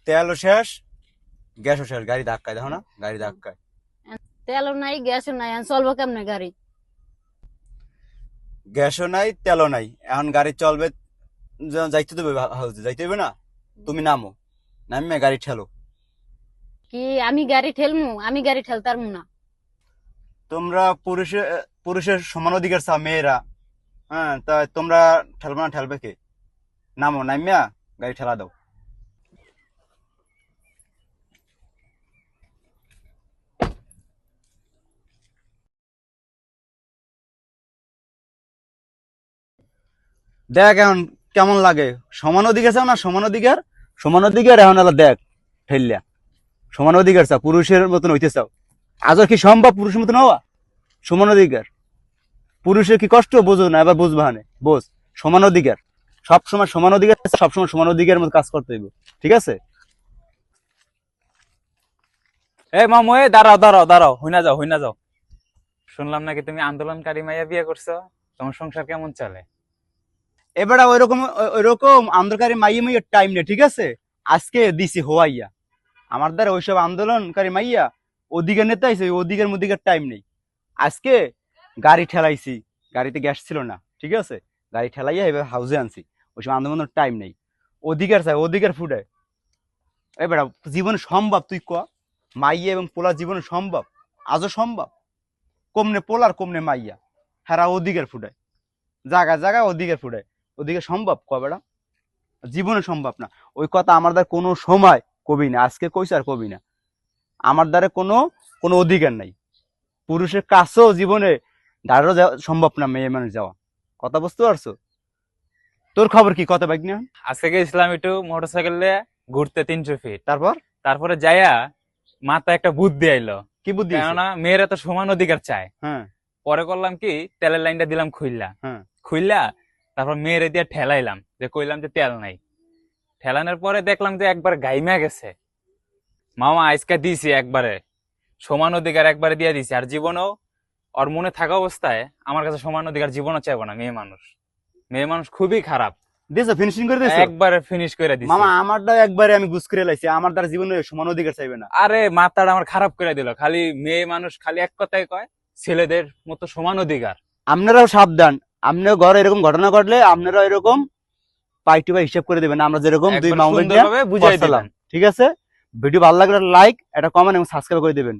তেলও শেষ, গ্যাসও শেষ, গাড়ি ধাক্কায়, দেখো না গাড়ি ধাক্কায়। তেলও নাই গ্যাসও নাই, এখন চলবো কেমনে গাড়ি? গ্যাসও নাই তেলও নাই, এখন গাড়ি চলবে, যাইতে দেবে হাউসে, যাইতে হবে না? তুমি নামো, নামে গাড়ি ঠেলো। কি আমি গাড়ি ঠেলমু? আমি গাড়ি ঠেলতারমু না। তোমরা পুরুষের সমান অধিকার চাও মেয়েরা, হ্যাঁ, তা তোমরা ঠেলবে না, ঠেলবে কে? নামো, নামিয়া গাড়ি ঠেলা দাও। দেখ এখন কেমন লাগে, সমান অধিকার চাও না? সমান অধিকার, সমান অধিকার এখন এলা দেখ ঠেললিয়া, সমান অধিকার চাও, পুরুষের মতন হইতে চাও। আজও কি সম্ভব পুরুষের মতন হওয়া? সমান অধিকার, পুরুষের কি কষ্ট বোঝো না, এবার বুঝবা হানে, বোঝ। সমান অধিকার, সবসময় সমান অধিকার, সবসময় সমান অধিকারের মতো কাজ করতে হইব, ঠিক আছে? এই মামু, এই দাঁড়াও দাঁড়াও দাঁড়াও, হইনা যাও হইনা যাও। শুনলাম নাকি তুমি আন্দোলনকারী মাইয়া বিয়ে করছো, তোমার সংসার কেমন চলে? এবারে ওইরকম আন্দোলনকারী মাইয়া মাইয়ের টাইম নেই, ঠিক আছে? আজকে দিছি হওয়াইয়া, আমার দ্বারা ওইসব আন্দোলনকারী মাইয়া ওদিকের নেতা আইছে, ওদিকের মদিকের টাইম নেই। আজকে গাড়ি ঠেলাইছি, গাড়িতে গ্যাস ছিল না, ঠিক আছে? গাড়ি ঠেলাইয়া এবার হাউসে আনছি, ওইসব আন্দোলনের টাইম নেই। অধিকার চাই, অধিকার ফুটায়। এবার জীবন সম্ভব তুই ক? মাইয়া এবং পোলা জীবনে সম্ভব? আজও সম্ভব? কমনে পোলার কমনে মাইয়া, হারা অধিকার ফুটায়, জায়গায় জায়গায় অধিকার ফুটায়। ওদিকে সম্ভব ক বেড়া? জীবনে সম্ভব না। ওই কথা আমার দ্বারা কোনো সময় কবি না, আজকে কইছে আর কবি না। আমার দ্বারা কোনো কোনো অধিকার নাই, পুরুষের কাছেও জীবনে দাঁড়ানো সম্ভব না, মেয়ে মানুষ যাওয়া। কথা বুঝতে পারছো? তোর খবর কি, কত বাইক না? আজকে গেছিলাম একটু মোটরসাইকেল নিয়ে ঘুরতে 300 ফিট। তারপর তারপরে যাইয়া মাথায় একটা বুদ্ধি আইলো, কি বুদ্ধি হইছে? কেননা মেয়েরা তো সমান অধিকার চায়। হ্যাঁ পরে করলাম কি, তেলের লাইনটা দিলাম খুইলা, হ্যাঁ খুইলা তারপর মেয়েরে দিয়ে ঠেলাইলাম, যে কইলাম যে তেল নাই। ঠেলানোর পরে দেখলাম যে একবার গাইমা গেছে। মামা আজকে দিছি একবারে সমান অধিকার, একবারে দিয়ে দিছি। আর জীবনেও ওর মনে থাকা অবস্থায় আমার কাছে সমান অধিকার জীবনও চাইবো না। মেয়ে মানুষ, মেয়ে মানুষ খুবই খারাপ। দিছো, ফিনিশিং করে দিছো? একবারে ফিনিশ করে দিছি মামা আমারটা একবারে আমি গুছ করে লাইছি, আমার দ্বারা জীবনে সমান অধিকার চাইবে না। আরে মাথাটা আমার খারাপ করে দিল। খালি মেয়ে মানুষ খালি এক কথাই কয় ছেলেদের মতো সমান অধিকার। আপনারাও সাবধান, আপনার ঘরে এরকম ঘটনা ঘটলে আপনারা এরকম পাই টু পাই হিসাব করে দেবেন, আমরা যেরকম দুই একবার মামুন সুন্দরভাবে বুঝাই দিবেন। ঠিক আছে? ভিডিও ভালো লাগলে লাইক, একটা কমেন্ট এবং সাবস্ক্রাইব করে দিবেন।